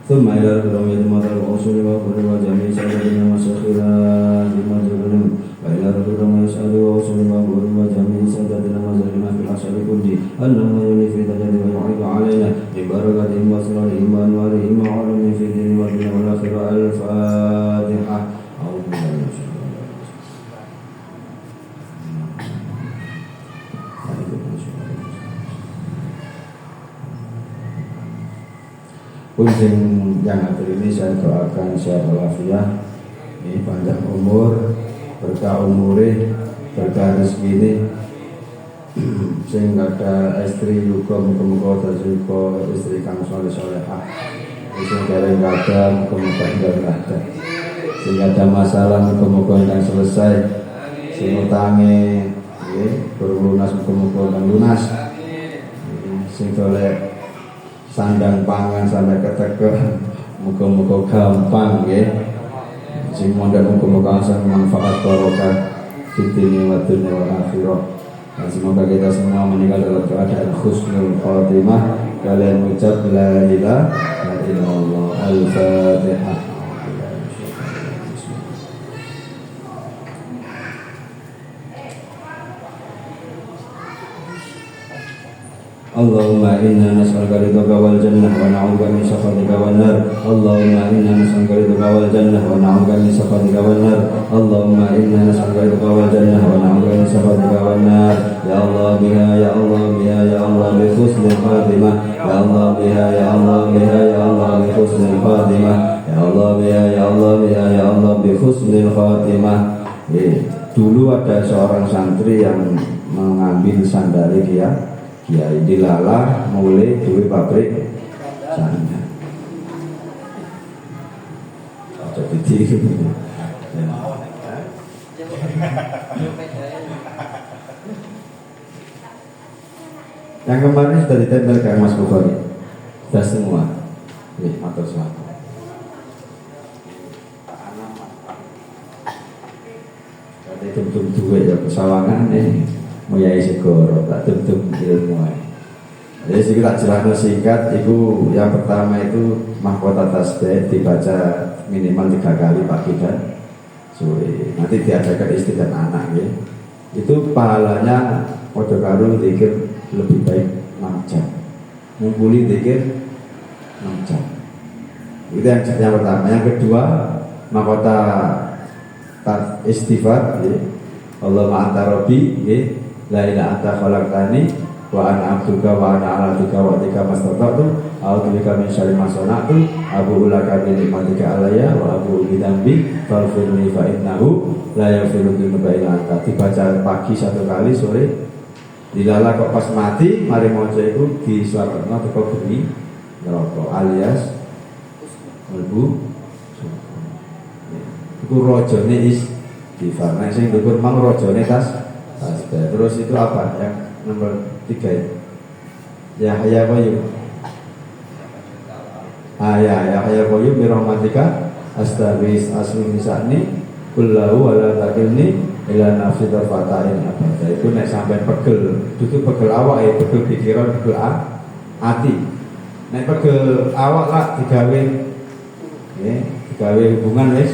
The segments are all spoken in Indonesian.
ثم إلى الكرام يتمر الأصول وقل وجميع سببنا مسخرا لما جبلهم وإلى الكرام يسأل وأصول وقل وجميع سببنا مسخرا في الأشهر كله أنه يولي في تجد ويعيد علينا ببركتهم وأسرارهم وأنوارهم وعلمهم في الدين والدنيا والآخرة. الفاتحة. أعوذ بالله من الشيطان Kunjung yang hadir ini saya doakan sehat walafiat, ini panjang umur, berkah umure, berkah rezeki ini, sehingga ada istri juga muka-muka terjuka istri kang soleh-solehah, sehingga ada muka-muka tidak ada, sehingga ada masalah muka-muka yang selesai, sehingga utangnya berlunas muka-muka yang lunas, sehingga sandang pangan sampai keteker muka-muka gampang ya. Sing mondok muka-muka asal manfaat barokah fitni wa dunya wal akhirah. Dan semoga kita semua meninggal dalam keadaan husnul khatimah. Kalian ucap la ilaha illallah. Al-Fatihah. Allahumma inna nas'aluka ridhaka wal jannah wa na'udzuka min sakhatika wan nar. Allahumma inna nas'aluka ridhaka wal jannah wa na'udzuka min sakhatika wan nar. Allahumma inna nas'aluka ridhaka wal jannah wa na'udzuka min sakhatika wan nar. Ya Allah biha ya Allah biha ya Allah bi husnil khatimah. Ya Allah biha ya Allah biha ya Allah bi husnil khatimah. Ya Allah biha ya Allah biha ya Allah bi husnil khatimah. Dulu ada seorang santri yang mengambil sandali dia Kiai dilalah mulai duwe pabrik sandal. Jadi tiru. Yang kemarin sudah ditempel ke Mas Bukhari. Sudah semua. Matur suwun. Jadi tum-tum duwe ya pesawangan nih. Moyai segoro, tak tutup ilmu. Jadi kita jelaskan singkat. Itu yang pertama itu mahkota tasbih dibaca minimal 3 kali pagi dan sore. Nanti diadakan istri dan anak ya. Itu pahalanya podo karo zikir lebih baik 6 jam. Ngumpuli zikir 6 jam. Itu yang pertama. Yang kedua mahkota istighfar ya. Allahumma anta rabbi ya. La ilaha anta khalaqtani wa ana abduka wa ana ala dzika wa tika mastata'tu a'udzu bika min syarri ma sana'tu abu'u laka bi ni'matika alayya wa abu'u bi dzambi faghfirli fa innahu la yaghfiru dzunuba illa anta. Dibaca pagi 1 kali, sore dilala kok pas mati mari maca iku diselametno teko geni neraka alias mlebu surga. Iku rajane istighfar. Nek sing dhuwur mang rajane tasbih. Terus itu apa? Yang nomor 3 itu Yahya Qayyum. Yahya Qayyum bi rahmatika astaghis asmi misani kullahu wala takilni ila nafsi tarfatain abada. Itu nek sampai pegel, itu pegel awak ya, pegel pikiran, pegel hati. Nek pegel awak lah digawe digawe hubungan wis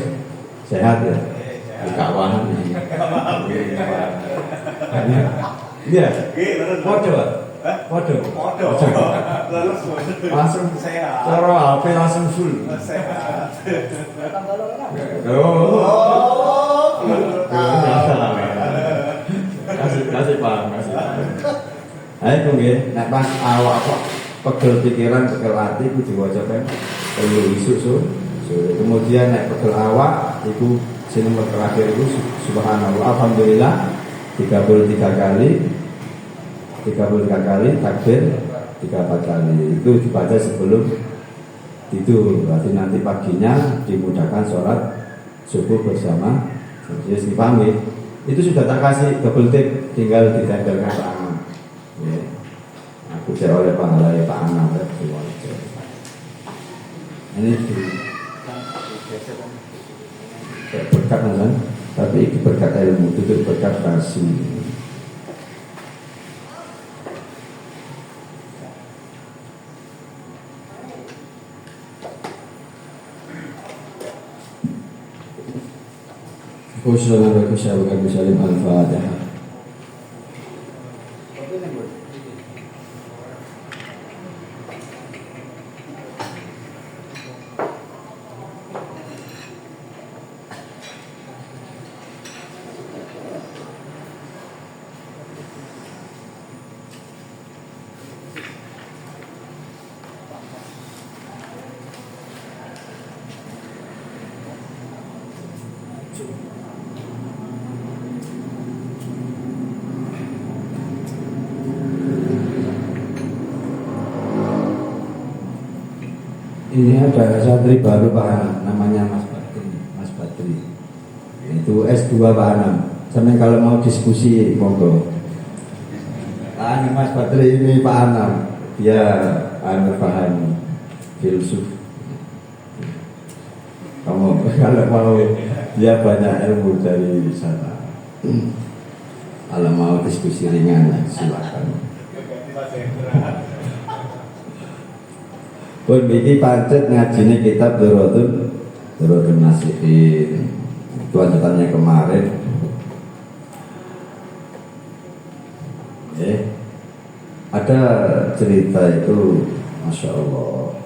sehat ya. Kawan. Iya. Waduh. Langsung sehat. Cara HP langsung full. Sehat. Kasih Pak. Ayo nggih, nek pas awak kok pegel pikiran, pegel hati ku diwaca kan perlu isu. Kemudian nek pegel awak iku sing nomor terakhir itu subhanallah alhamdulillah 33 kali takbir 34 kali itu dibaca sebelum tidur. Berarti nanti paginya dimudahkan sholat subuh bersama. Jadi dipahami itu sudah tak kasih double tip, tinggal ditempelkan tangan ya. Aku saya oleh pahala ya Pak Anam ini berkat kan, tapi itu berkat ilmu, itu berkat kasih. Khususnya bagi sahabat Salim Al-Fatihah. Ini ada santri baru Pak Anam, namanya Mas Badri. Mas Badri. Itu S2 Pak Anam. Sampai kalau mau diskusi monggo. Nah, ini Mas Badri ini Pak Anam. Dia paham filsuf. Kamu kalau mau dia banyak ilmu dari sana. Kalau mau diskusi ringan silakan. Pun iki pancet ngajine kitab Durratun Nasihin. Itu lanjutannya kemarin. Ada cerita itu, masya Allah.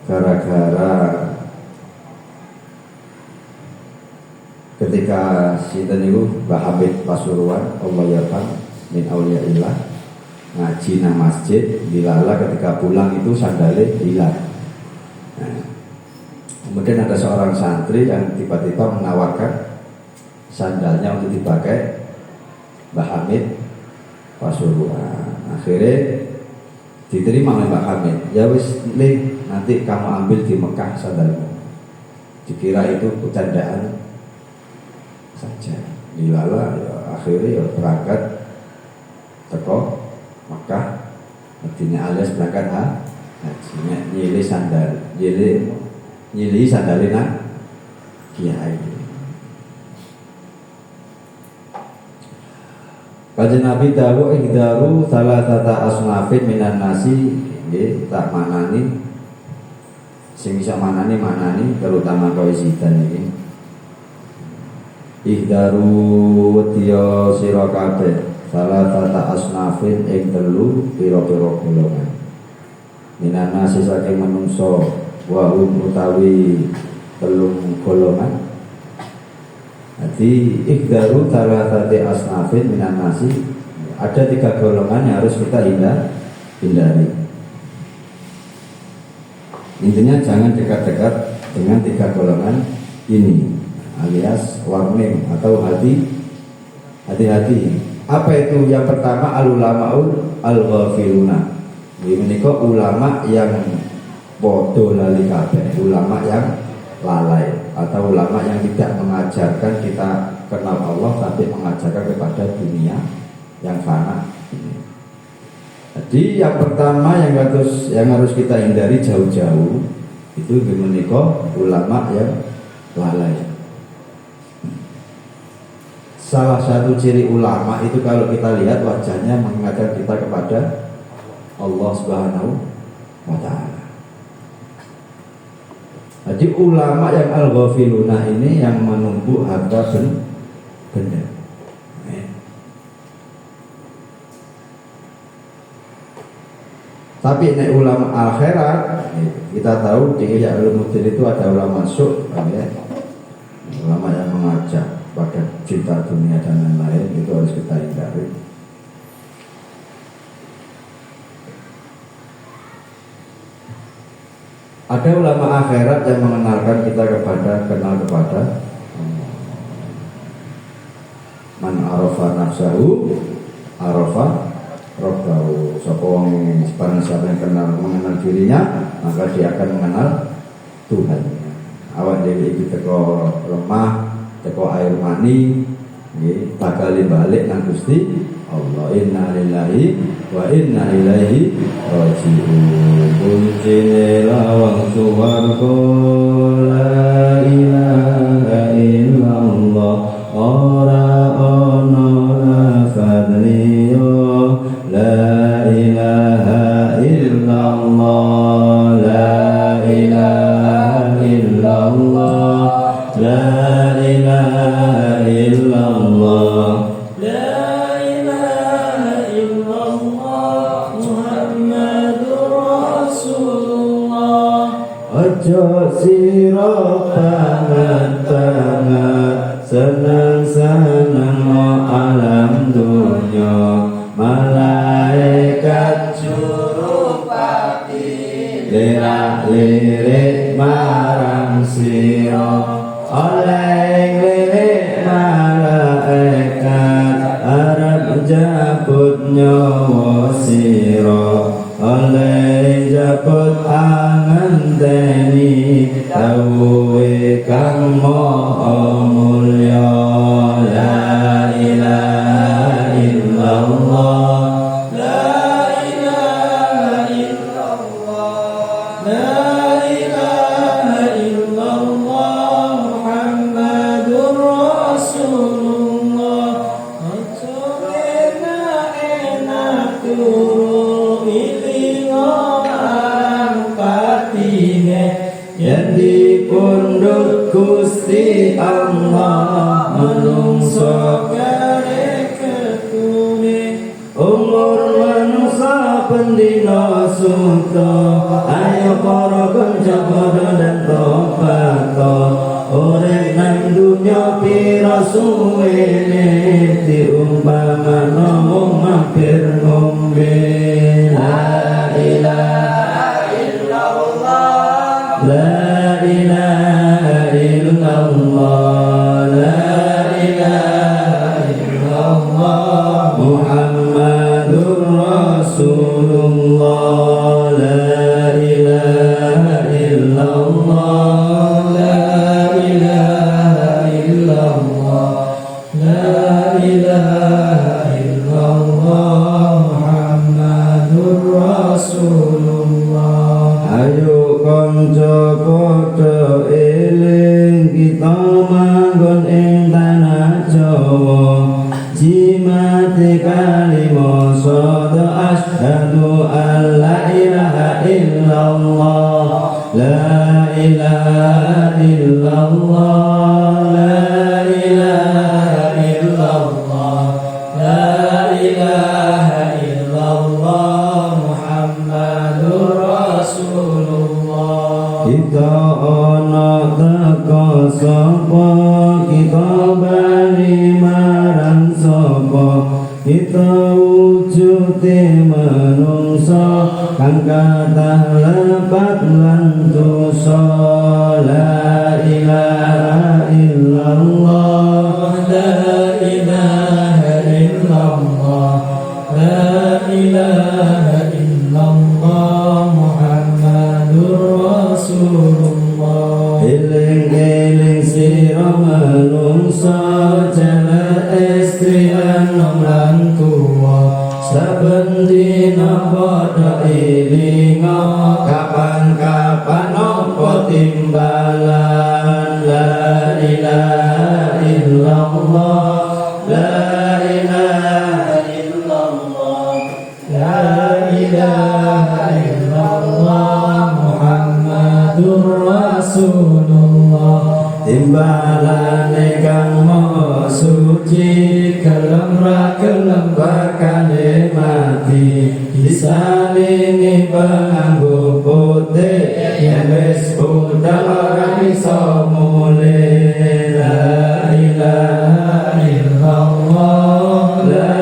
Gara-gara ketika si taniku Mbah Habib Pasuruan, Allah yarham min auliyaillah, ngaji nang masjid, dilala ketika pulang itu sandalnya hilang. Nah, kemudian ada seorang santri yang tiba-tiba menawarkan sandalnya untuk dipakai Mbah Hamid Pasuruan. Akhirnya diterima oleh Mbah Hamid. Ya wis, nanti kamu ambil di Mekah sandalmu. Dikira itu bercandaan saja. Dilala, ya, akhirnya ya berangkat teko Mekah, artinya alias berangkat haji, nyili sandal, nyili sandalina kiai. Kajian Nabi dawu ihdaru salatata asnafin minan nasi, tak manani, sing bisa manani terutama kau isidan ini. Ihdaru tiyo sirokabeh salah tata asnafin ing telu piro-piro golongan. Minana saking menungso wahum utawi telung golongan. Jadi ikhdaru salah tati asnafin minanasi, ada 3 golongan yang harus kita hindari. Intinya jangan dekat-dekat dengan 3 golongan ini, alias warning atau hati-hati. Apa itu? Yang pertama al-ulama'ul al-ghafiluna. Ini kok ulama yang bodoh lali kabeh, ulama yang lalai, atau ulama yang tidak mengajarkan kita kenal Allah, tapi mengajarkan kepada dunia yang fana. Jadi yang pertama yang harus kita hindari jauh-jauh itu menika ulama yang lalai. Salah satu ciri ulama itu kalau kita lihat wajahnya mengingatkan kita kepada Allah Subhanahu wa ta'ala. Jadi ulama yang al-ghafiluna ini yang menumpuk harta benda. Tapi nek ulama akhirat, kita tahu di Ihya Ulumuddin itu ada ulama syuk, ya. Ulama yang mengajak pada cinta dunia dan lain-lain, itu harus kita hindari. Ada ulama akhirat yang mengenalkan kita kenal kepada man arafa nafsahu arafa rabbahu. Siapa yang mengenal dirinya, maka dia akan mengenal Tuhan. Awak dewi iki teko lemah, teko air mani, bakal balik nang Gusti Allah. Inna lillahi wa inna ilaihi raji'un. Kunci lawang suwargo la ilaha illallah, ora ono lafadliyo la ilaha illallah, la ilaha illallah. Ojo siro banget-banget seneng-seneng alam dunya malaikat jurupati lirak-lirik marang siro oleh lirik malaikat arep jabut nyawa siro oleh jabut angenteni tauwe kang maha mulya la ilaha illallah la ilaha illallah la ilaha illallah Muhammadur Rasulullah aja enak turu yang dipundhut Gusti Allah manungsa kare ketune umur manungsa pendina suta ayo para kanca padha dan tobat urip nang dunya pira suwene diumpamana mung mampir ngombe la ilaha illallah la ilaha illallah la ilaha illallah Muhammadur Rasulullah la ilaha illallah la ilaha illallah la ilaha illallah Muhammadur Rasulullah. Ayo kanca padha eling kita manggon ing tanah Jawa jimate kalima sada asyhadu an la ilaha illallah la ilaha illallah la ilaha illallah la ilaha illallah Muhammadur Rasulullah. Kita ana teka sapa kita bali marang sapa kita wujude manungsa kang kathah lepat lan dosa la ilaha illallah la ilaha illallah la ilaha illallah Muhammadur Rasulullah. Eling-eling sira manungsa jala estri anom lan tuwa saben dina padha elinga kapan-kapan apa timbalan la ilaha illallah la ilaha illallah la ilaha illallah Muhammadur Rasulullah. Timbalane kang maha suci kelem ra kelem bakane mati disalingi panganggo putih yen wis budal ora iso mulih la ilaha illallah la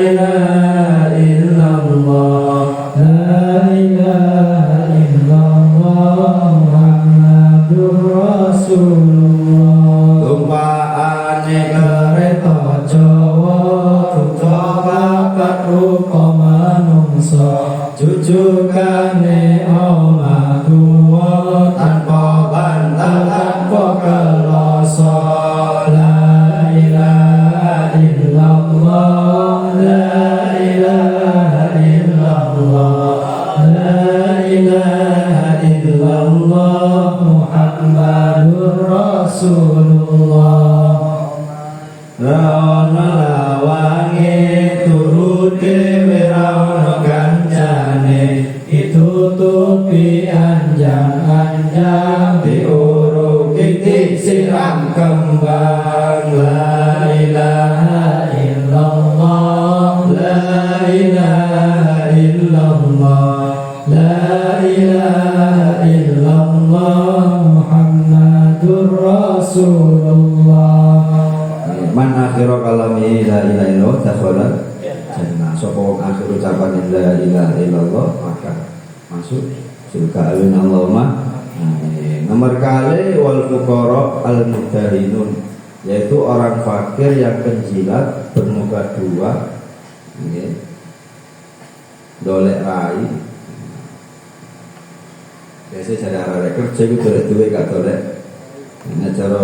ilaha illallah la ilaha illallah Muhammadur Rasulullah. Tumpaane kereta Jawa duta papat rupa manungsa jujukane omah tuwa tanpa bantal tanpa kelasa la ilaha illallah la ilaha illallah la ilaha illallah Muhammadur Rasulullah. Raona lawange turu dhewe raona kancane ditutupi anjang-anjang diuruki siram kembang la ilaha illallah la ilaha illallah la ilaha illallah Rasulullah. Man akhiru kalami la ilaha illallah dakhala jannah. Sapa wong akhir ucapan la ilaha illallah maka masuk surga. Amin Allahumma amin. Nomor kali wal fuqara al mudahinun, yaitu orang fakir yang penjilat bermuka dua, nggih. Dolek rai. Biasa cari arek kerja iku dolek duwe gak dolek. Nek cara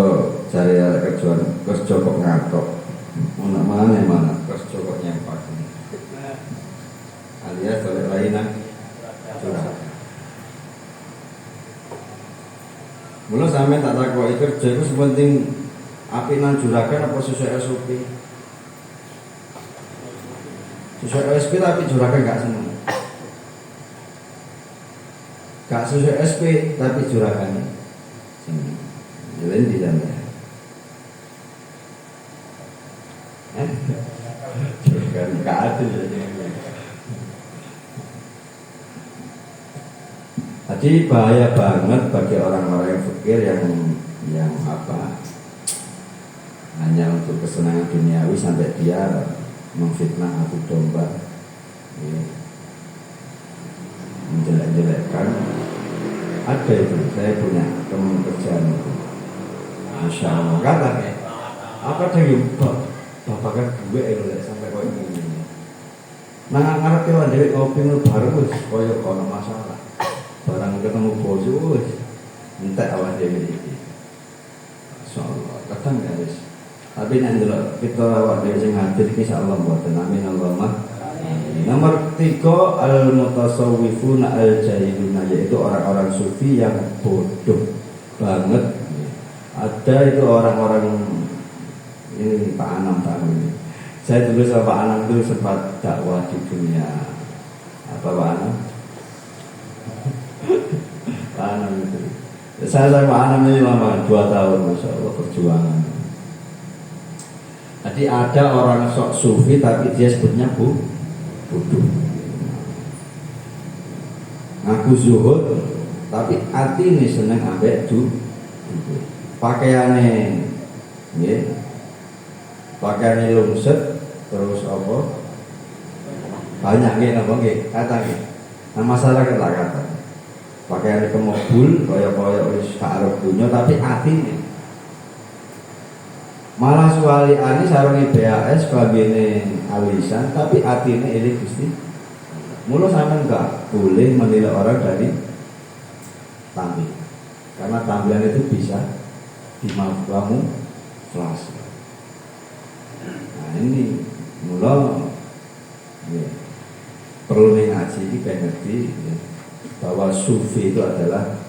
cari arek kerja kok ngatok. Mana kerja kok nyempak. Alias dolek rai nang curhat. Mula sampe tak takoki kerja iku sepenting api nang juragan apa sesuai SOP. Sesuai SP tapi juragan gak seneng. Gak sesuai SP tapi juragannya seneng. Jalan di dalam ya. Juragan gak adil ya. Jadi bahaya banget bagi orang-orang yang fakir yang apa, hanya untuk kesenangan duniawi sampai dia memfitnah adu domba, ya, menjelek-jelekkan. Ada itu, saya punya teman kerjaan itu, Masya Allah, kata apa yang bapak kan gue sampai kau ini, nah ngarep kewan dewi kopi nu baru wis koyo kono masalah, barang ketemu bos wis entek awan dewi ini, Masya Allah, kadang ya wis. Tapi nanti dulu kita awak dari sing hadir insya Allah buatan amin Allahumma. Nomor 3 al mutasawwifuna al jahiluna, yaitu orang-orang sufi yang bodoh banget. Ada itu orang-orang ini Pak Anam tahu ini. Saya dulu sama Pak Anam itu sempat dakwah di dunia apa Pak Anam? Pak Anam itu. Saya sama Pak Anam ini lama 2 tahun, Masya Allah perjuangan. Jadi ada orang sok sufi tapi dia sebutnya bodoh. Ngaku zuhud tapi hati ini seneng ambek pakaiannya, ya, pakaiannya lungset terus apa? Banyak nih, apa nih? Kata nih. Nah masalah kata pakaiannya kemobul, koyok wis karo dunya tapi hati ini. Malah suali ani sarungi BAS kabine alisan tapi atine ini Gusti. Mula sampean enggak boleh menilai orang dari tampil. Karena tampilan itu bisa dimanipulasi. Nah ini mula ya, perlu ngaji ini kayak ngerti ya, bahwa sufi itu adalah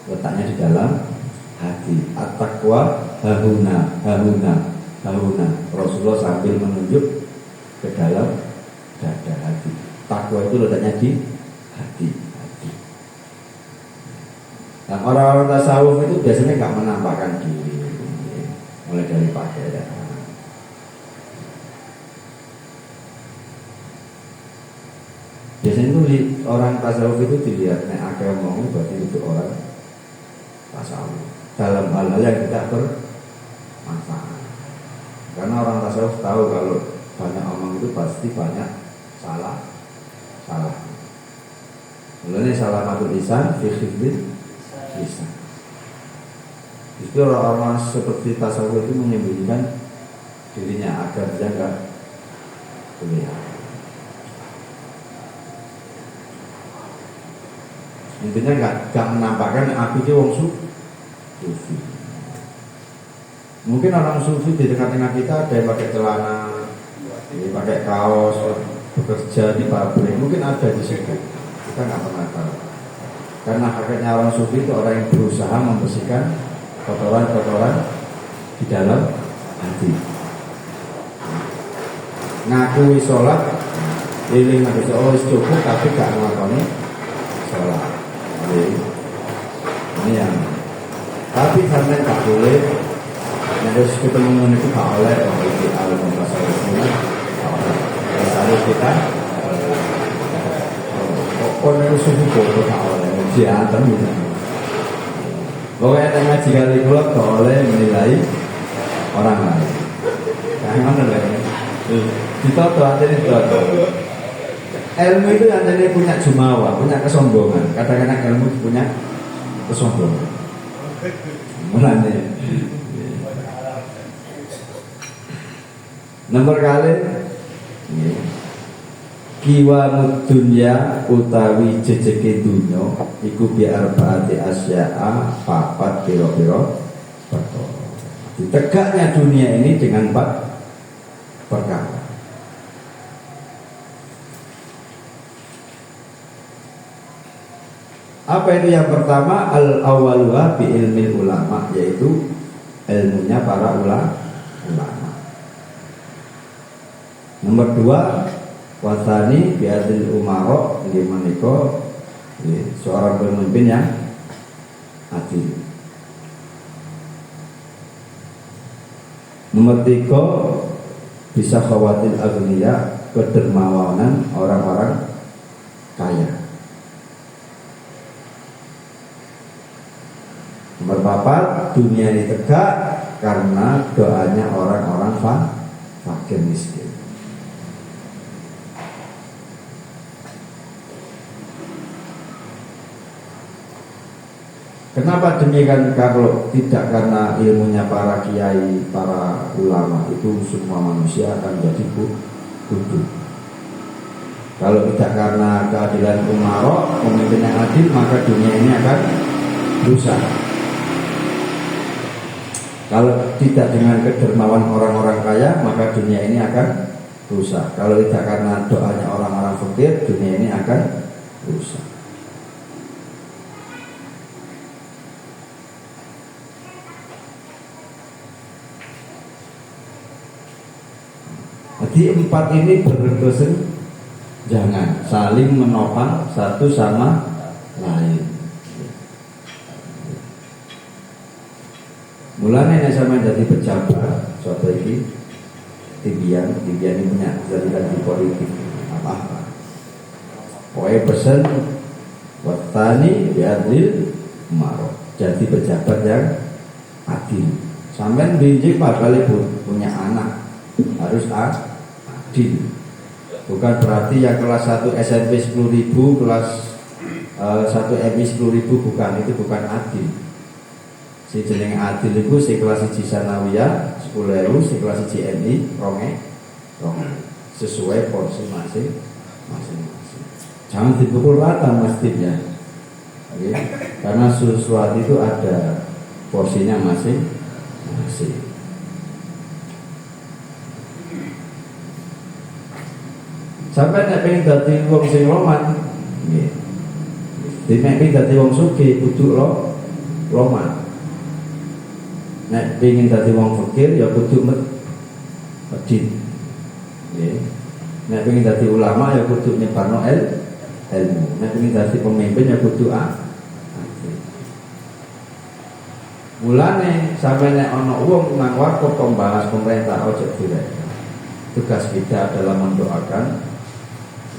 letaknya di dalam hati. At-taqwa hahuna. Rasulullah sambil menunjuk ke dalam dada hati. Takwa itu letaknya di hati. Nah orang-orang tasawuf itu biasanya nggak menampakkan diri, mulai dari pakaian. Biasanya itu orang tasawuf itu dilihat nek akeh omong berarti itu orang tasawuf. Dalam hal-hal yang tidak bermanfaat. Karena orang tasawuf tahu kalau banyak omong itu pasti banyak salah. Mulanya salah matul lisan, fikih lisan. Justru orang-orang seperti tasawuf itu menyembunyikan dirinya agar dia enggak terlihat. Intinya enggak menampakkan api itu wong sufi. Mungkin orang sufi di tengah-tengah kita ada yang pakai celana, pakai kaos, bekerja di pabrik, mungkin ada di situ. Kita nggak pernah tahu. Karena hakikatnya orang sufi itu orang yang berusaha membersihkan kotoran-kotoran di dalam hati. Ngakui sholat, iling ngaku sholat cukup, tapi gak ngelakoni sholat. Ini yang. Tapi sampai tak boleh. Harus kita mengenai gak oleh memiliki alam bahasa Indonesia. Harus kita pokoknya sufi bodoh gak oleh. Jiatan gitu. Pokoknya ada ngaji kali kula gak oleh menilai orang lain. Kayak mana lagi? Ditoto artinya ditoto. Ilmu itu artinya punya jumawa, punya kesombongan. Kadang-kadang ilmu punya kesombongan. Mulanya. Nomor kali kiwa dunya utawi jejeke dunya iku bi arbaati asya'a papat pira-pira perkara. Tegaknya dunia ini dengan 4 perkara. Apa itu yang pertama? Al-awwaluha bi ilmil ulama, yaitu ilmunya para ulama. Nomor 2, wasani biadil umaro, ini menika seorang pemimpin yang adil. Nomor 3, bisa khawatir agniya, kedermawanan orang-orang kaya. Nomor 4, dunia ini tegak karena doanya orang-orang fakir miskin. Kenapa demikian? Kalau tidak karena ilmunya para kiai, para ulama, itu semua manusia akan menjadi bodoh. Kalau tidak karena keadilan umaro, pemimpin yang adil, maka dunia ini akan rusak. Kalau tidak dengan kedermawan orang-orang kaya, maka dunia ini akan rusak. Kalau tidak karena doanya orang-orang fakir, dunia ini akan rusak. Jadi 4 ini berkesenjangan, saling menopang satu sama lain. Mulanya nek sama jadi pejabat, suatu ini tibian ini punya jadikan di politik apa? Pokoknya pesen watani biadil maro, jadi pejabat yang adil. Sampai binjik Pak kali punya anak harus adil. Bukan berarti yang kelas 1 SMP 10.000, kelas 1 MI 10.000, bukan, itu bukan adil. Si jeneng adil itu si kelas 1 sanawiyah 10.000, si kelas 1 MI 2.000, sesuai porsi masing-masing. Jangan dipukul rata masjidnya, okay? Karena sesuatu itu ada porsinya masing-masing. Sampai nek pengen dadi wong sing loman, nggih. Nek pengen dadi wong sugih kudu loman. Nek pengen dadi wong fakir ya kudu medit. Nggih. Nek pengen dadi ulama ya kudu nyebarno ilmu. Nek pengen dadi pemimpin ya kudu mulane sampai nek ana wong nang warkop pembahas pemerintah ojo direk. Tugas kita adalah mendoakan.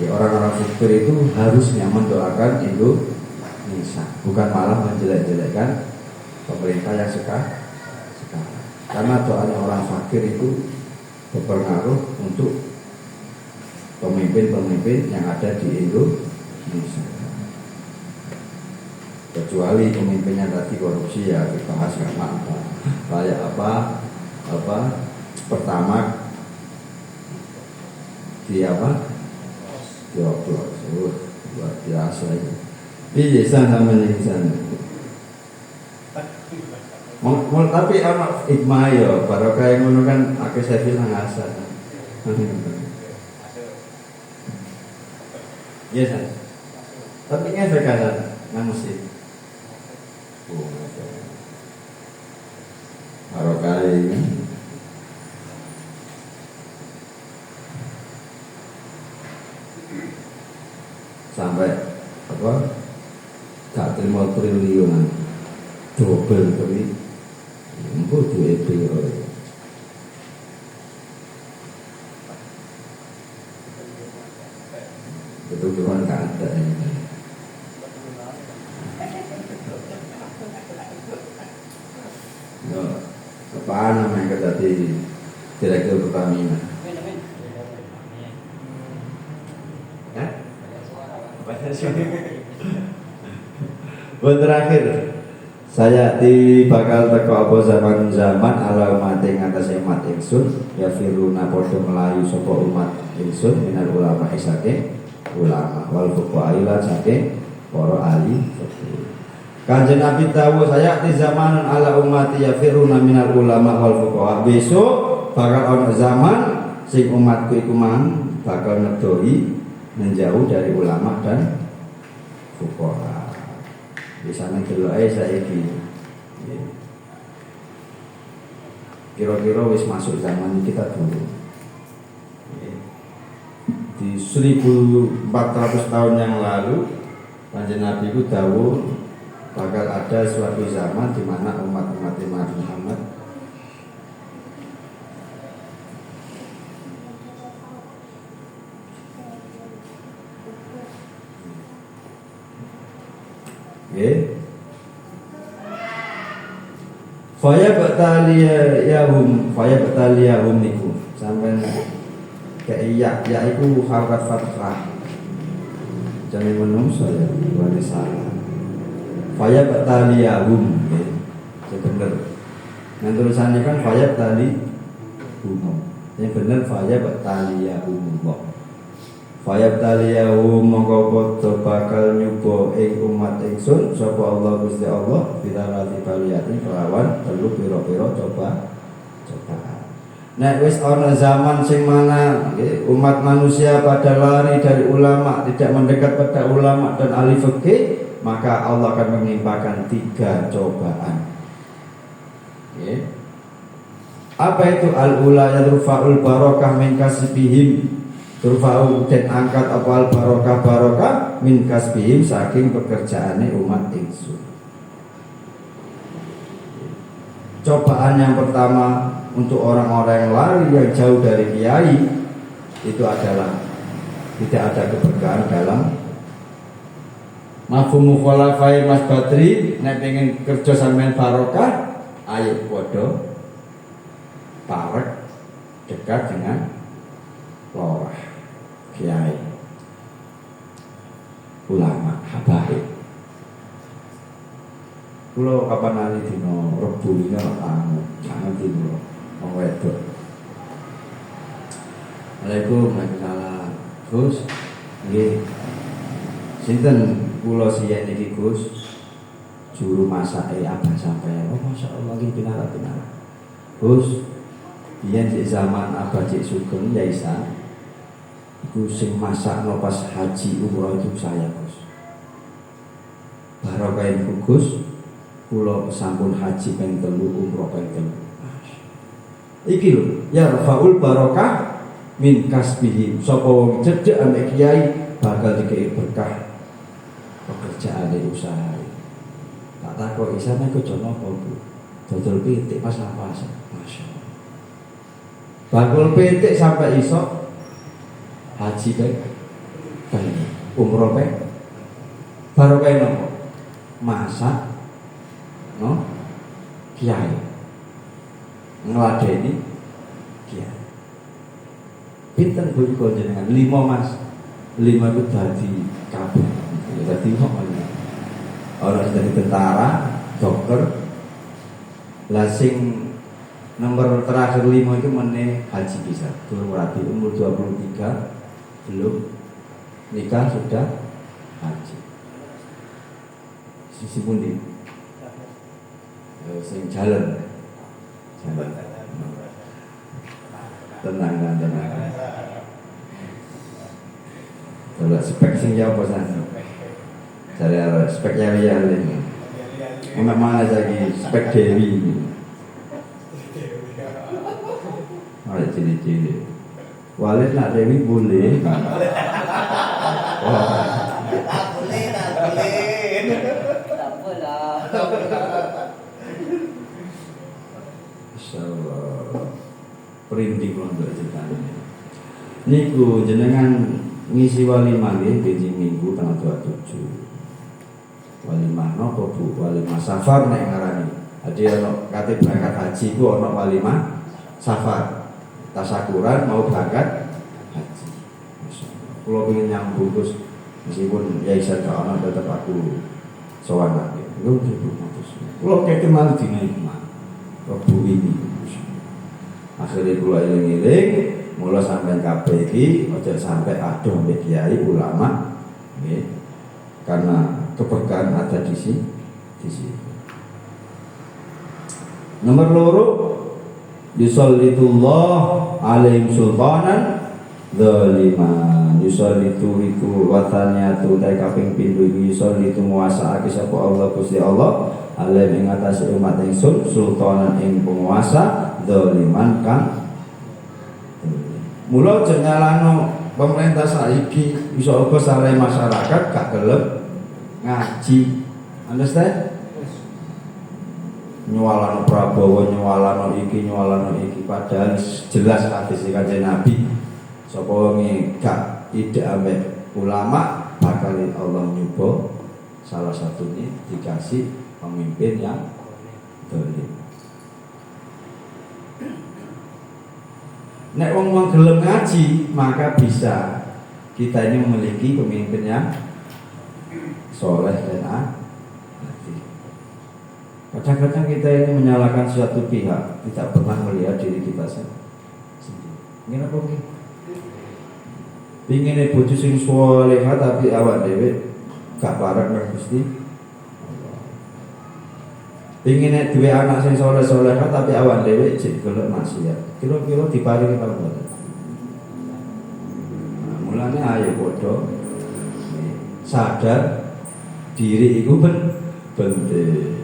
Orang-orang fakir itu harusnya mendoakan Indonesia, bukan malah menjelek-jelekkan pemerintah yang sekarang. Karena doanya orang fakir itu berpengaruh untuk pemimpin-pemimpin yang ada di Indonesia. Kecuali pemimpinnya tadi korupsi, ya dibahas nggak mampu. Kayak apa pertama di dioplos, luar biasa itu. Iya sama sana. Tapi anak hikmah ya, barokah yang ngono kan akeh saya bilang asal. Iya san. Tapi ngefek kan nang mesti. Barokah ini. Sampai gak terima triliunan double tapi empuh duit itu betul-betul gak ada ini. Panam yang kedati Direktur Pertamina. Terakhir saya bakal teko apa zaman ala umat ing atase umat ingsun ya firuna padha melayu sapa umat ingsun minal ulama isake ulama wal fuqaha ila saking para ahli fikih. Kanjeng Nabi dawuh saya di zaman ala umat ya firuna minal ulama wal fuqaha. Besok bakal ana zaman sing umatku iku mang bakal ngedoi menjauh dari ulama dan fuqaha. Bisa mendelok ae saiki. Kira-kira wis masuk zaman kita dulu. Di 1400 tahun yang lalu Kanjeng Nabi itu dawuh bakal ada suatu zaman di mana umat-umat Muhammad Faya bataliyahum niku sampai keiyak ya iku harokat fathah jangan menungso ya wali salah faya bataliyahum ya bener yang tulisannya kan faya bataliyahum yang bener faya bataliyahum Fayab taliyahum mongko padha bakal nyoba ing umat ingsun sapa Allah Gusti Allah bidarati baliyatin kelawan telu pira-pira cobaan. Nek wis ana zaman sing mana umat manusia pada lari dari ulama, tidak mendekat pada ulama dan ahli fikih, maka Allah akan menimpakan 3 cobaan. Apa itu al-ula yadrufa'ul barakah min kasbihim? Turfa'u dan angkat apal barokah min kasbihim saking pekerjaane umat ingsun. Cobaan yang pertama untuk orang-orang yang lari yang jauh dari kiai itu adalah tidak ada keberkahan dalam mafhum mukhalafai Mas Badri. Nek pengen kerja sampean barokah ayo padha parek dekat dengan lorah kiai ulama habaib. Kulo kapan nali dino Rebu dino anu ngerti kulo wong wedok. Waalaikumsalam Gus. Nggih. Sinten kulo siyen iki Gus? Juru masake abah sampeyan. Oh masyaallah iki benar. Gus, biyen di zaman abah Cik Sugeng ya isa iku sing masakno pas haji umroh itu saya Gus. Barokah iku Gus, kula sampun haji ping 3 umroh ping 3. Iki lho, ya rafaul barokah min kasbihi. Sapa wong cedhek ambek kiai bakal dikei berkah pekerjaane usaha. Tak takoki sampe kerja napa Bu? Dodol pitik pas napas. Masyaallah. Bakul pitik sampai iso haji baik, umroh baik, baru kayak nopo, masak, no, kiai, ngeladeni, kiai. Pinter budi kau jenengan 5 Mas, 5 itu tadi kabeh, tadi ngomongnya, orang jadi tentara, dokter, lasing nomor terakhir 5 itu meneh haji bisa, belum rapi umur 23. Belum nikah sudah haji. Sisi pundi? Sing jalan. Tenang. Kalau spek sing jawab pesan. Cari speknya ya ini. Emak mana lagi spek Dewi. Ada ciri-ciri. Walid nak Dewi boleh. Boleh. Tak apalah. Insyaallah. Perintih untuk ceritanya. Niku jenengan ngisi walimah nggih biji minggu tanggal 27. Walimah napa Bu? Walimah Safar nek ngarani. Jadi ono kate berangkat haji ku ono walimah safar. Tasakuran mau berangkat haji. Kalau pengen nyambung terus meskipun ya isan gak ono tetap aku sowan lagi. Lho gitu terus. Kalau kete malu dine Rebu ini. Akhirnya kula eling-eling mula sampean kabeh iki aja sampai adoh mbek kiai ulama nggih. Karena keberkahan ada di sini. Nomor loro yusallitullah alaihim sultanan dzaliman. Yusallitu itu watanya tu tai kaping pindho iki yusallitu muasaake sapa Allah Gusti Allah alaihim ing atase umat ingsun sultanan ing penguasa dzaliman kang mula aja nyalano pemerintah saiki bisa uga salah masyarakat gak gelem ngaji. Understand? Nyualano Prabowo, nyualano iki padahal jelas hadis Kanjeng Nabi sapa wong gak tidak ambek ulama bakal Allah nyuba salah satunya dikasih pemimpin yang dolim. Nek wong gelem ngaji maka bisa kita ini memiliki pemimpin yang soleh dan adil. Kadang-kadang kita ini menyalahkan suatu pihak, tidak pernah melihat diri kita sendiri. Ngene apa iki? Pingine bojo sing saleh tapi awak dhewe gak parek nang Gusti. Pingine duwe anak sing saleh tapi awak dhewe jek golek maksiat. Kira-kira diparingi apa mboten? Nah, mulane ayo padha sadar diri iku penting.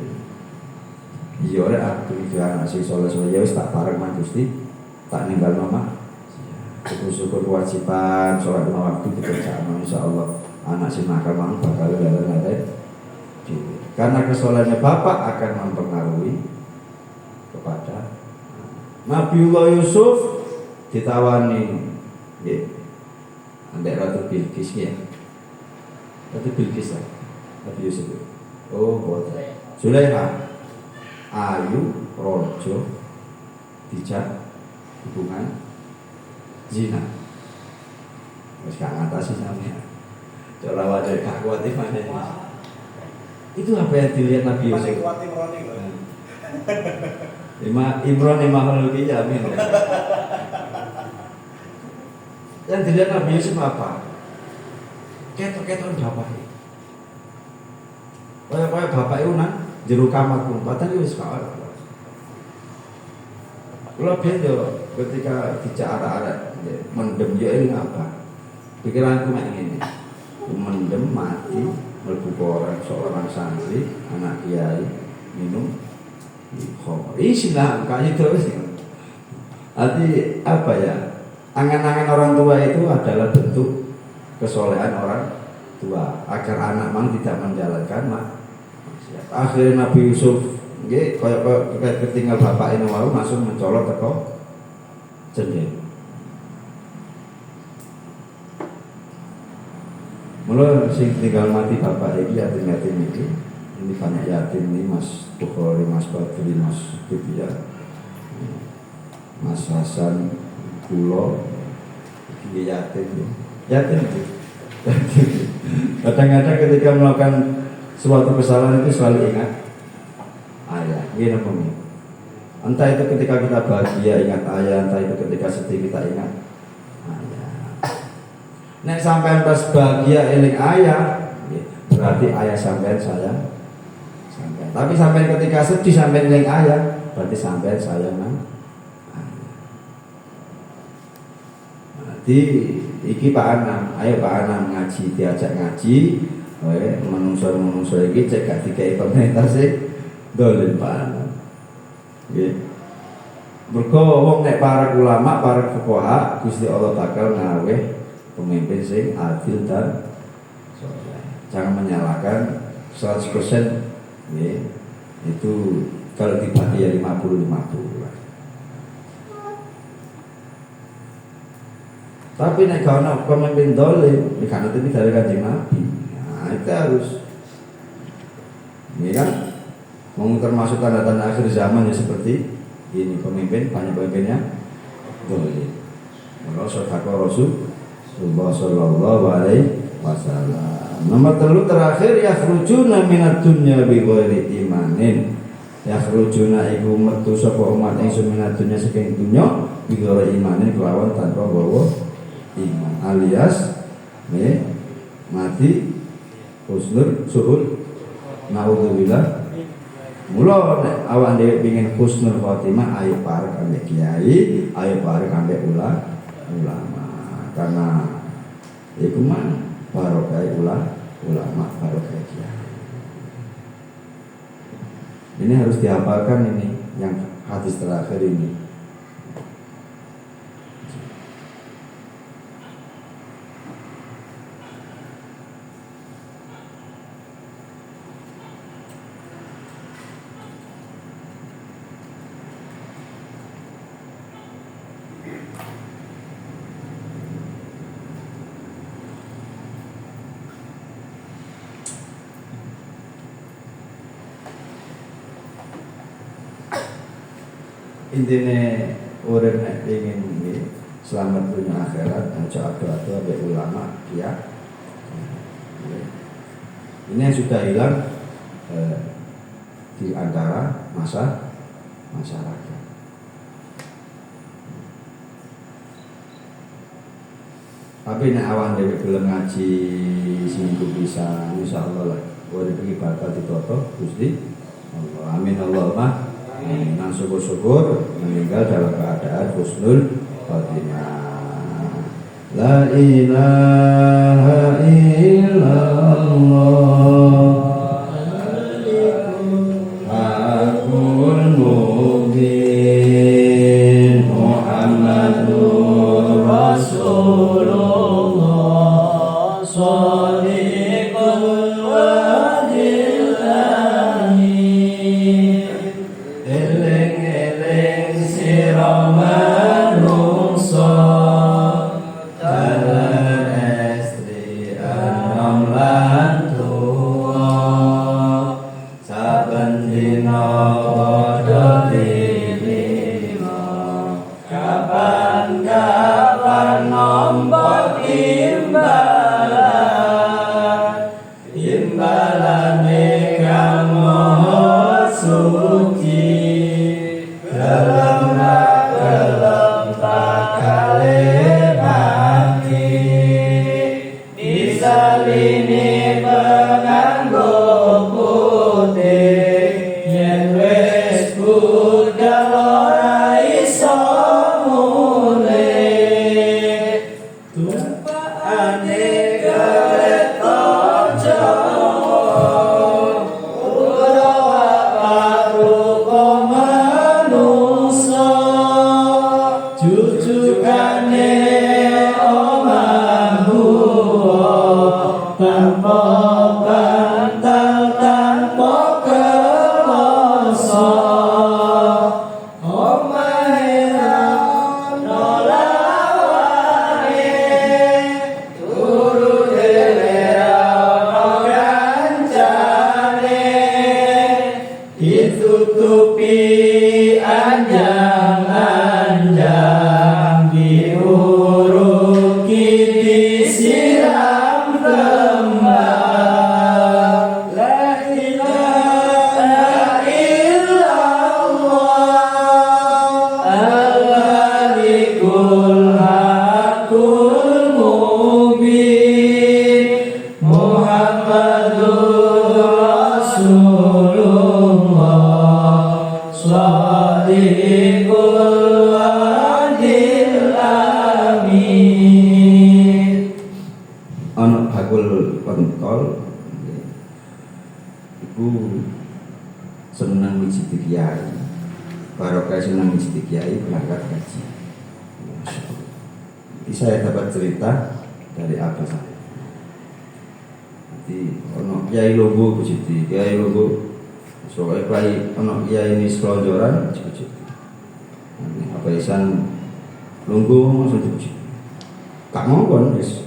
Iya rek aku iki anak sing saleh ya wis tak parek nang Gusti, tak ninggal mama. Syukur kewajiban sholat lima waktu dikerjakan insyaallah anak sing nakal mang bakal leren-leren. Karena kesalahannya bapak akan mempengaruhi kepada Nabiullah Yusuf ditawani nggih ambek Ratu Bilqis ya. Ratu Bilqis ya. Nabi Yusuf. Oh, boten. Zulaikha ayu rojo dijak hubungan zina. Wis gak ngatasi sampeyan. Coba wae gak kuat mana. Itu apa yang dilihat Nabi Yusuf? Imran makhluk iki amin. Yang dilihat Nabi Yusuf apa? Ketok-ketok bapak. Kaya bapak itu nang jero kamar pun, padahal wis kalah. Kula beda ketika bicara mendem ya ini apa? Pikiranku mek ngene. Mendem mati mlebu seorang santri, anak kiai minum khamr. Islam kayak terus. Arti apa ya? Angan-angan orang tua itu adalah bentuk kesolehan orang tua agar anak mang tidak menjalankan maksiat. Akhirnya Nabi Yusuf nggih kaya ketinggal bapak ini mau langsung mencolot teko jendela. Mula sing tinggal mati bapak iki yatim-yatim iki. Ini banyak yatim ini Mas Bukhari, Mas Badri, Mas Bibia, Mas Hasan, Kulo, iki yatim. Yatim itu. Kadang-kadang ketika melakukan suatu kesalahan itu selalu ingat ayah, gini pun. Entah itu ketika kita bahagia ingat ayah, entah itu ketika sedih kita ingat ayah. Nek sampean pas bahagia eling ayah, berarti ayah sampean sayang sampean. Tapi sampean ketika sedih sampean eling ayah, berarti sampean sayang nang ayah. Berarti iki Pak Anam, ayo Pak Anam ngaji, diajak ngaji, menungso iki cek gak dikai pemerintah sih. Dolen Pak Anam. Nggih. Mergo wong nek para ulama, para fuqaha, Gusti Allah bakal ngawe pemimpin sing adil dan saleh. Jangan menyalahkan 100%, nggih. Itu kalau dibagi ya 50-50 lah. Tapi nek ana pemimpin dolim, nek ana dari Kanjeng Nabi. Nah, itu harus ini kan termasuk tanda-tanda akhir zaman ya seperti ini, banyak pemimpinnya boleh. Rasulullah sallallahu alaihi wasallam. Nomor 3 terakhir, yakhrujuna minad dunya bi ghairi imanin. Yakhrujuna iku metu sapa umat ingsun minad dunya saking dunya bi ghairi imanin kelawan tanpa bawa iman, alias mati husnul suhud. Naudzubillah. Mula nek awak dhewe pengin husnul khotimah, ayo parek ambek kiai, ayo parek ambek ulama. Karena iku man barokah ulama, barokah kiai. Ini harus dihafalkan ini yang hadis terakhir ini. Intinya urip nek ingin selamat dunia akhirat, aja adu-adu ambek ulama ya. Ini yang sudah hilang di antara masyarakat. Tapi nek awan dhewe gelem ngaji seminggu bisa, insyaallah lah urip iki bakal ditoto Gusti Allah. Amin Allahumma. Nang syukur-syukur meninggal dalam keadaan husnul khotimah. La ilaha illallah Hakul mubin Muhammadur Rasulullah Shadiqul wa'dil amin. Eling-eling sira manungsa dalan estri anom lan tuwa saben dina padha dilima kapan-kapan nampa imbalane kang maha suci dalam bakale mati disalini penganggo putih yen wis budal ora iso mulih tumpakane kereta Jawa ora apa manungsa jujukane omahmu tanpa bantal tanpa keloso omahe nolawane turu dhewe kancane ditutupi anjang-anjang diuruki disiram kembang. La ilaha illallah al-malikul hakul mubin Muhammadur Rasulullah Shadiqul wa'dil amin. Anak bakul kontol iku senang miji kiai, barokah senang miji kiai berangkat haji. Jadi saya dapat cerita dari abah saya. Jadi ono kiai logo Gusti, kiai logo soalnya kiai ono kiai ini selonjoran Gusti. Apa isan lungguh maksud Gusti. Kak mongkon wis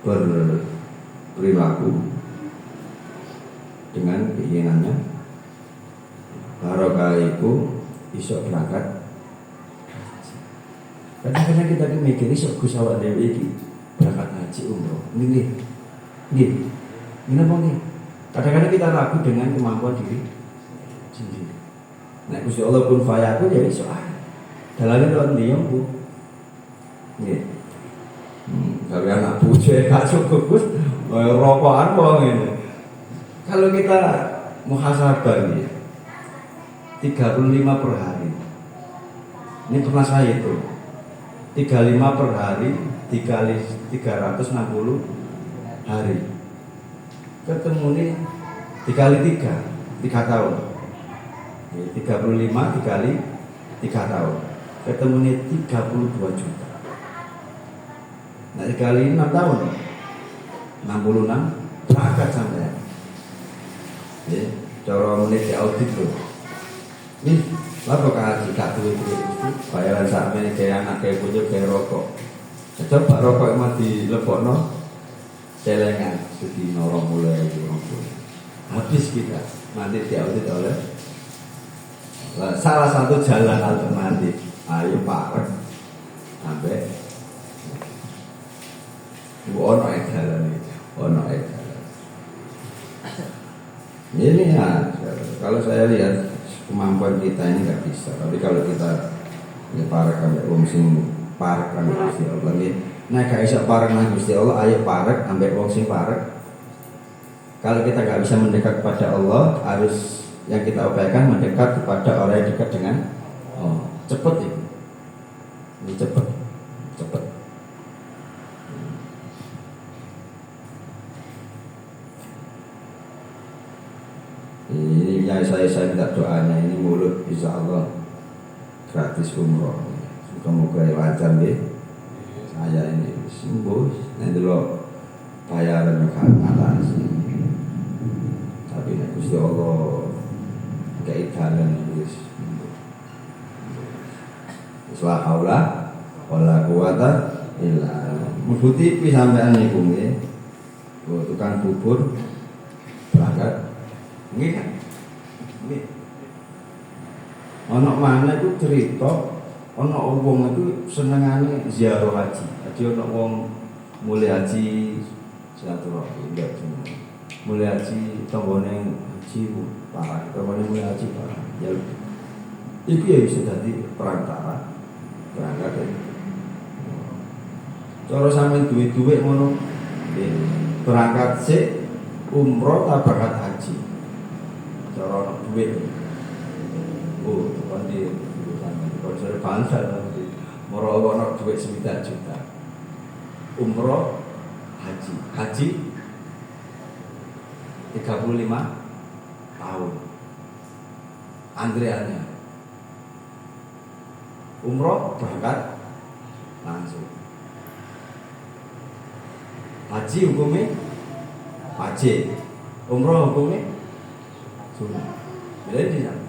berperilaku dengan keinginannya barokah iku iso berangkat. Kadang-kadang kita mikir iso Gus awak dhewe iki berangkat haji umroh. Nggih. Napa nggih? Kadang-kadang kita ragu dengan kemampuan diri sendiri. Nek Gusti Allah pun fayaku ya iso ae. Dalane kok ndi yo, Bu? Nggih. Kalau anak bojo gak cukup Gus, rokokan kok ngene. Kalau kita muhasabah nih 35 per hari. Ini pernah saya itu 35 per hari dikali 360 hari. Ketemu nih dikali 3 tahun. 35 dikali 3 tahun. Ketemu nih 32 juta. Nah dikali 6 tahun 66 berangkat sampai. Ya, cara menit di audit tuh. Nih, lalu kalau kita duit bayaran saat ini kayak anak kayak bojo kayak rokok. Coba rokok emang dilebokno celengan, jadi norong mulai habis kita nanti di audit oleh salah satu jalan alternatif. Ayo parek sampai ono jalan itu, ono jalan. Ini ya, kalau saya lihat kemampuan kita ini nggak bisa. Tapi kalau kita ya parek ambek wong sing parek ambek Gusti Allah nggih. Nek gak iso parek nang Gusti Allah, ayo parek ambek wong sing parek. Kalau kita nggak bisa mendekat kepada Allah, harus yang kita upayakan mendekat kepada orang yang dekat dengan Allah. Cepet itu. Ini cepet. Ini yang saya minta doanya ini mulut insya Allah gratis umroh. Semoga lancar deh. Saya ini sembuh. Nanti lo bayaran kan atas. Tapi nek Gusti Allah keidanan wis. La haula wala quwata illa billah. Mbuti pi sampean niku nggih. Tukang bubur berangkat. Nggih kan? Nggih. Ana mana iku cerita ana wong iku senengane ziarah haji. Dadi ana wong mulai haji silaturahmi ndak cuma. Mulai haji tanggane haji parah, tanggane mulai haji parah. Ya iki ya bisa dadi perantara berangkat. Cara sampeyan duwe-duwe ngono nggih. Berangkat sik umroh ta berangkat haji. Cara ono duit. Oh, kan di konsep bangsa nanti. Moro ono duit 9 juta. Umroh, haji. Haji 35 tahun. Antreannya. Umroh berangkat langsung. Haji hukumnya wajib. Umroh hukumnya sunnah. Bila ini sama.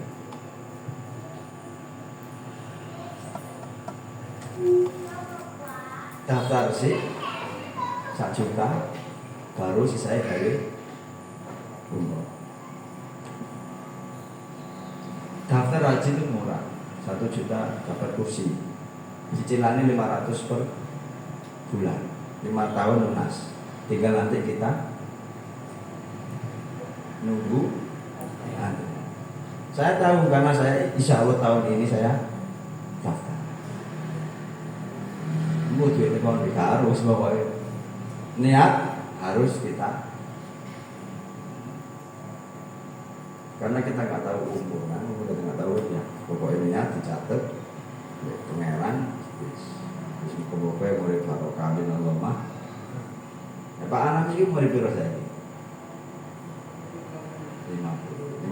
Daftar sih 1 juta baru sisanya dari umroh. Daftar haji itu murah, 1 juta dapat kursi. Cicilannya 500 per bulan, 5 tahun lunas. Tinggal nanti kita nunggu. Saya tahu karena saya insya Allah tahun ini saya daftar. Mau duit kalau kita harus pokoknya niat harus kita, karena kita nggak tahu umur kan, kita nggak tahu ya. Pokoknya niat dicatat, ya, pangeran, pokoknya mulai barokah bin Allah mah. Ya, Pak anak ini mau dipilih saya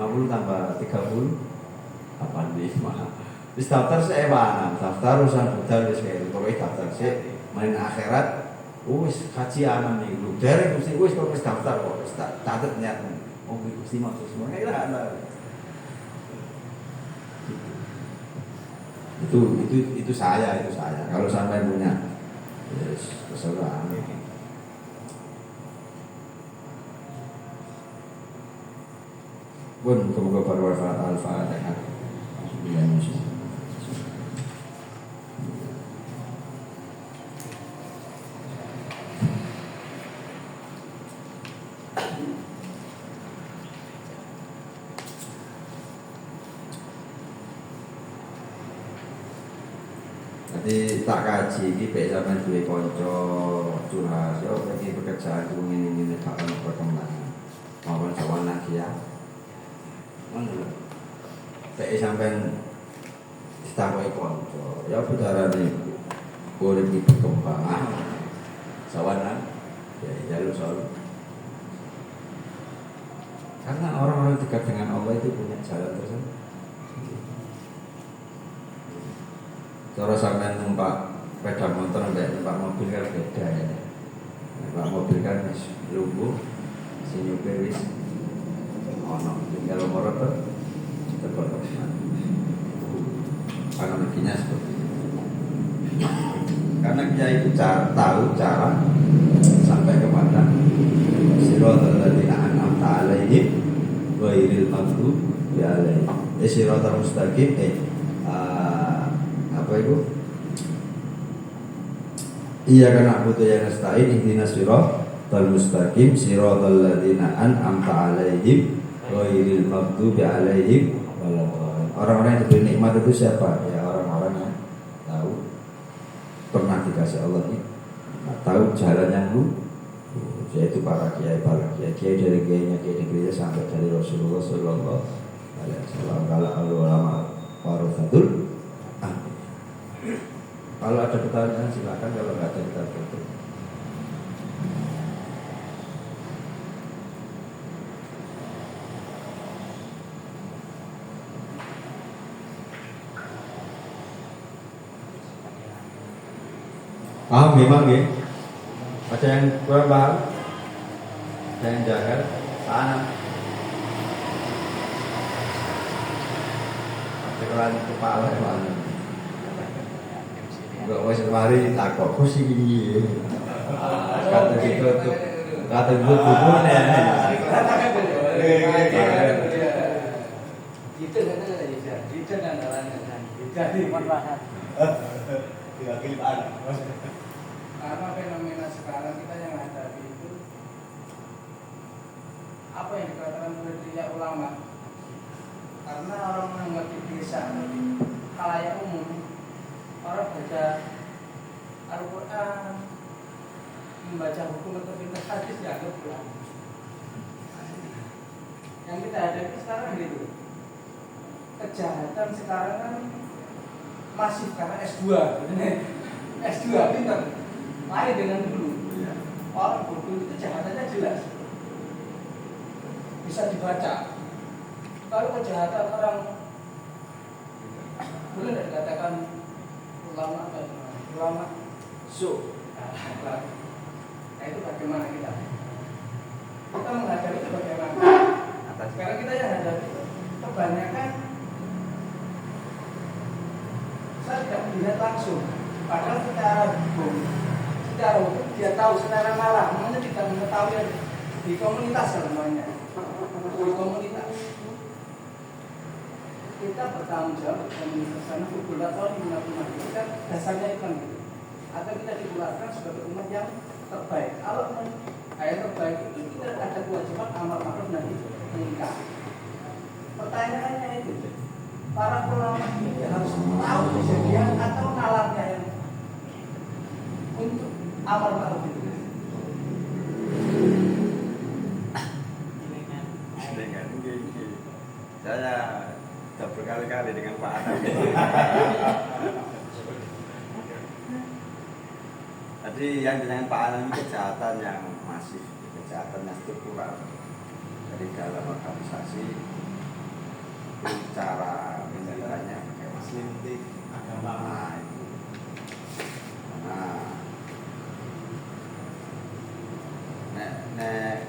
50 tambah 30 85. Di daftar saya mana? Daftar urusan budal wis kaya pokoke daftar sik main akhirat wis kaji anak nih lu derek mesti wis kok wis daftar kok wis catet niat. Oh Gusti maksud semua ada. Itu saya. Kalau sampai punya yes, terserah. Pun muga-muga bermanfaat. Al-Fatihah. Bismillahirrahmanirrahim. Jadi tak kaji iki pek sampean duwe kanca curhat yo iki pekerjaan ku ngene-ngene tak ono perkembangan. Mawon sawan lagi ya. Ngono lho. Pek sampean ditakoki kanca, ya putarane urip iki berkembang. Sawan ya jalur soal. Karena orang-orang dekat dengan Allah itu punya jalan tersendiri. Kalau sampai numpak sepeda motor dan numpak mobil kan beda ya. Numpak mobil kan lumpuh, si nyupir wis ono. Kalau motor terpotong. Analoginya seperti itu. Karena dia itu tahu cara sampai kepada siratal ladzina an'amta 'alaihim ghairil maghdubi 'alaihim. Siratal mustaqim apa itu? Iya karena butuh yang nasta'in ihdinas siratal mustaqim siratal ladzina an'amta 'alaihim ghairil maghdubi 'alaihim waladdallin. Orang-orang yang diberi nikmat itu siapa? Ya orang-orang yang tahu pernah dikasih Allah ini, tahu jalan yang lurus, yaitu para kiai dari kiainya kiai negerinya sampai dari Rasulullah Sallallahu Alaihi Wasallam. Kalau ulama warasatul. Kalau ada pertanyaan silakan, kalau nggak ada kita tutup. Memang ya. Ada yang kurang paham? Ada yang jaga? Sana. Sekelan kepala mana? Enggak wes kemari takok kursi gini. Kata gitu kata bukunya. Itu kan itu kan jalan. Jadi manfaat. Tidak kelipaan. Karena fenomena sekarang kita yang hadapi itu apa yang dikatakan oleh tiga ulama. Karena orang menganggap di desa khalayak umum, orang baca Al-Quran, membaca hukum atau pintas hadis dianggap ulama. Yang kita hadapi sekarang gitu. Kejahatan sekarang kan masif karena S2. S2 pintar. Lain dengan dulu. Orang bodoh itu kejahatannya jelas. Bisa dibaca. Kalau kejahatan orang boleh tidak dikatakan ulama atau ulama so. Nah itu bagaimana kita? Kita menghadapi itu bagaimana? Karena kita yang hadapi kebanyakan saya tidak melihat langsung. Padahal secara hukum dia tahu secara malah, namanya tidak mengetahui di komunitas namanya. Di komunitas kita bertanggung jawab komunitas karena hukum atau di umat kita dasarnya itu kan gitu. Atau kita dikeluarkan sebagai umat yang terbaik. Kalau yang terbaik itu kita ada kewajiban amal ma'ruf nahi munkar. Pertanyaannya itu, para ulama ini harus tahu kejadian atau nalarnya yang untuk amal ma'ruf itu. Saya sudah berkali-kali dengan Pak Anam. Jadi yang dengan Pak Anam ini kejahatan yang masif, kejahatan yang struktural. Dari dalam organisasi, cara menjalannya pakai muslim agama.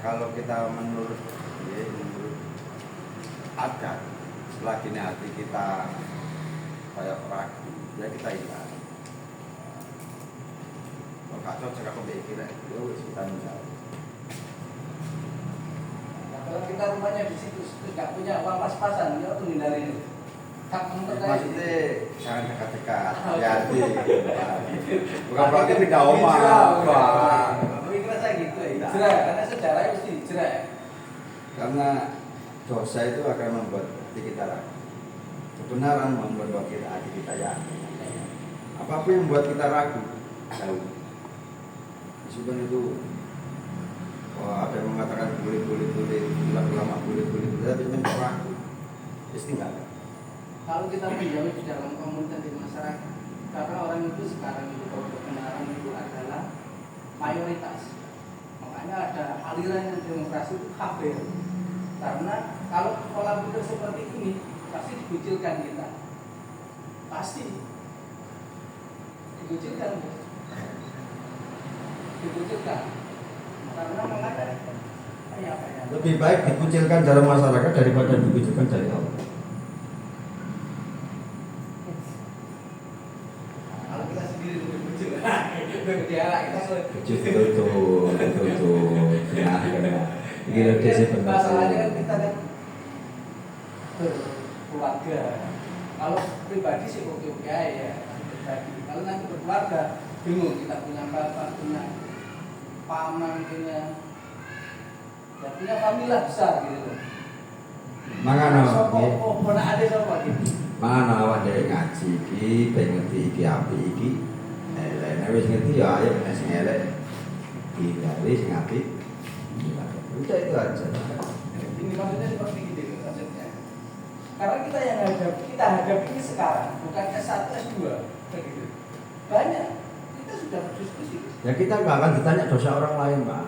Kalau kita menurut adat, setelah gini hati kita kayak ragu, ya kita hilang. Kalau kacau cakap kebaikan, ya wes kita menjauh. Kalau kita rumahnya di situ tidak punya uang pas-pasan, ya menghindari itu. Hak terkait. Maksudnya jangan dekat-dekat, hati-hati. Bukan berarti pindah rumah, Pak. Pemikiran saya gitu ya. Hijrah, karena sejarah mesti hijrah. Karena dosa itu akan membuat hati kita ragu. Kebenaran membuat hati kita yakin. Apapun yang membuat kita ragu, tahu. Meskipun itu, ada yang mengatakan boleh, ulama boleh, tapi memang ragu. Pasti enggak. Kalau kita menjauh di dalam komunitas di masyarakat, karena orang itu sekarang itu kalau kebenaran itu adalah mayoritas. Makanya ada aliran yang demokrasi itu kafir. Karena kalau pola pikir seperti ini pasti dikucilkan kita, pasti dikucilkan. Karena mengada Lebih baik dikucilkan dalam masyarakat daripada dikucilkan dari Allah. Kalau kita sendiri lebih kucil, kita Betul. Nah, ini loh desa masalahnya kan kita kan berkeluarga. Kalau pribadi sih oke ya, pribadi. Kalau nanti berkeluarga, bingung kita punya bapak, punya paman, punya family besar gitu loh. Mangano, pernah ada siapa gitu? mangano awak dhewe ngaji iki ben ngerti iki apik iki. Nek wis ngerti ya ayo nek sing elek digali sing apik. Udah itu aja. Ini maksudnya seperti gitu maksudnya. Karena kita hadapi ini sekarang, bukan S1, S2 begitu. Banyak kita sudah berdiskusi. Ya kita nggak akan ditanya dosa orang lain, Pak.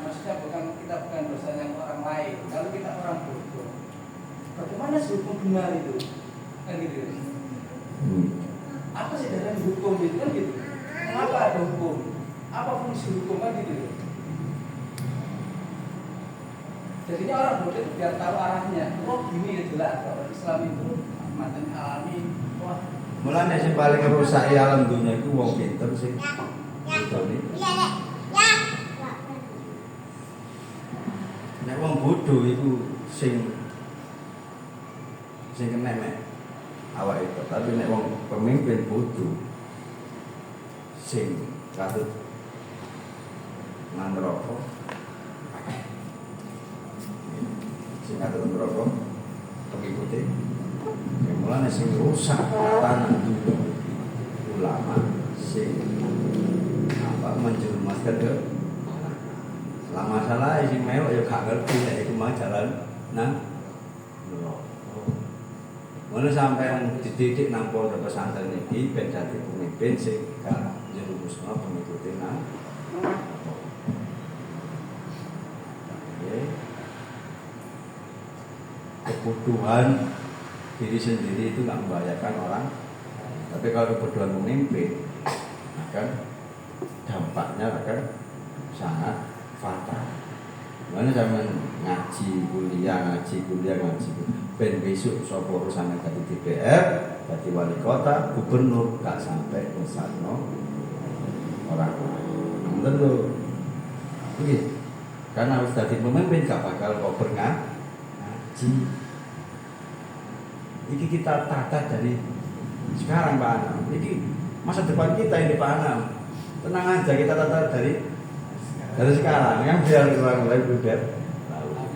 Maksudnya kita bukan dosanya orang lain. Kalau kita orang bodoh, bagaimana sih hukum benar itu? Kan gitu. Apa sih dasar hukum itu kan gitu? Mengapa ada hukum? Apa fungsi hukum kan gitu? Jadinya orang bodoh itu biar tahu arahnya. Oh gini ya jelas kalau Islam itu matan alami. Wah. Mulane sing paling ngerusak alam dunia itu wong pinter sih. Betul nih. Nek wong bodoh itu sing kena mek awak itu. Tapi nek wong pemimpin bodoh sing katut nang neraka. Sing katut neraka pengikuti. Mulane sing rusak tanah dunia ulama sing menjerumuskan ke lama salah sing mewah ya gak ngerti nek iku mah jalan nang mulai sampai dididik nang pondok pesantren iki ben dadi pemimpin sing gak njerumusno pengikuti nang kebodohan diri sendiri itu nggak membahayakan orang, tapi kalau kebodohan memimpin akan dampaknya akan sangat fatal. Mana zaman ngaji kuliah, ben besok sopo urusan dari DPR, dari wali kota, gubernur gak sampai kesano orang lain. Tentu, begitu. Karena harus jadi pemimpin gak bakal kau ngaji. Ini kita tata dari sekarang Pak Anam. Ini masa depan kita ini Pak Anam. Tenang aja kita tata dari sekarang. Yang biar orang lain biar tahu.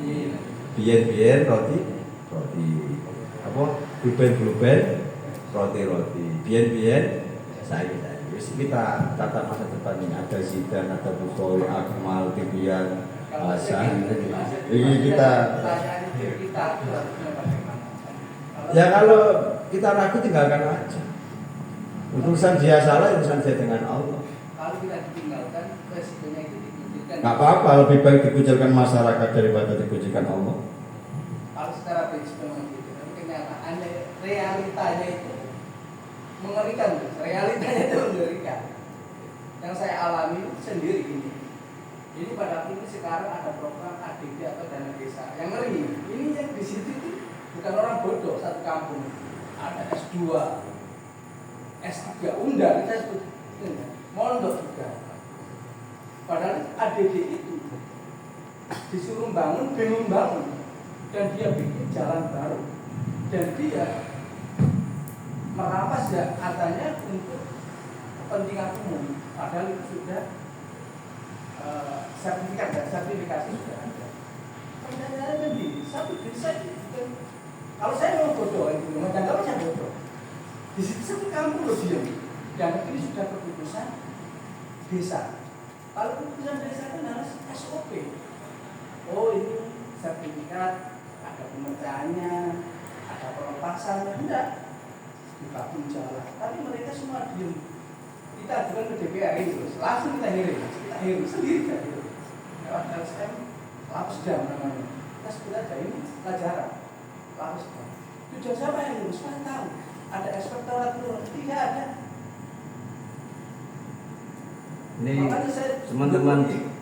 Biar roti apa? Bluben roti. Biar saya. Kita tata masa depan ini ada Zidane, ada Bukhari, Akmal, Tibian, Hasan. Ini kita. Ya kalau kita ragu tinggalkan aja. Urusan dia salah, urusan dia dengan Allah. Kalau kita ditinggalkan, resikonya itu dikucilkan. Gak apa-apa, lebih baik dikucilkan masyarakat daripada dikucilkan Allah. Kalau secara prinsip memang gitu, tapi kenyataan realitanya itu mengerikan. Realitanya itu mengerikan. Yang saya alami sendiri ini. Jadi pada ini sekarang ada program ADD atau dana desa. Yang ngeri, ini yang di situ itu bukan orang bodoh satu kampung. Ada S2, S3, undang kita sebut mondok juga. Padahal ADD itu disuruh bangun, bingung bangun. dan dia bikin jalan baru dan dia merampas ya katanya untuk kepentingan umum, padahal itu sudah sertifikasi sudah ada. Pertanyaannya tadi, satu desa itu kalau saya mau bodoh, itu jangan saya bodoh. Di situ satu kampung loh diam, dan ini sudah keputusan desa. Kalau keputusan desa kan harus SOP. Oh ini sertifikat, ada pemecahannya, ada pelepasannya, enggak dibangun jalan. Tapi mereka semua diam. Kita ajukan ke DPR itu, langsung kita hearing sendiri kan itu. Lewat LSM, lapsdam namanya. Kita sebut aja ini pelajaran, lapsdam. Tujuan siapa yang ngurus? Saya tahu. Ada inspektorat turun, tidak ada. Ini teman-teman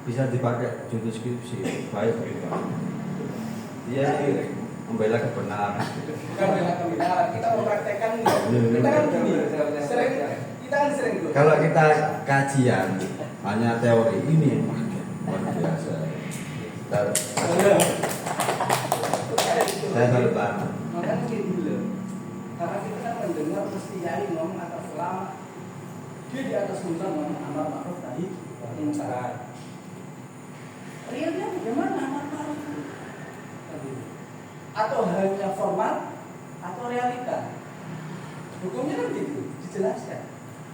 bisa dipakai judul skripsi, baik Pak. Dia membela kebenaran. Bukan membela kebenaran, kita mempraktekkan. Kita kan gini, sering. Kalau kita kajian hanya teori ini luar biasa. Saya salut banget. Makanya gini dulu, karena kita kan mendengar mesti nyari ngomong atas ulama. Dia di atas muka ngomong amar ma'ruf nahi munkar. Realnya bagaimana amar ma'ruf itu? Atau hanya formal atau realita? Hukumnya kan gitu, dijelaskan.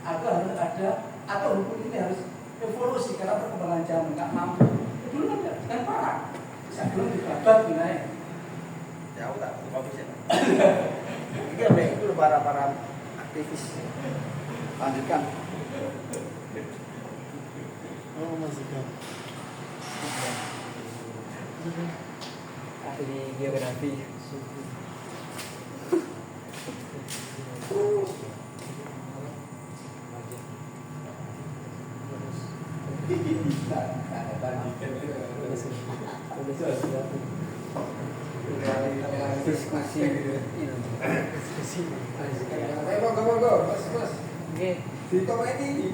Atau harus ada, atau hukum ini harus evolusi karena perkembangan zaman nggak mampu. Dulu kan parah, bisa dulu dibabat naik. Ya aku tak kopi sih. Itu para aktivis. Lanjutkan. Oh masukkan. Ahli geografi. Diskusi. Ayo, go. Mas. Oke. Di komen ini.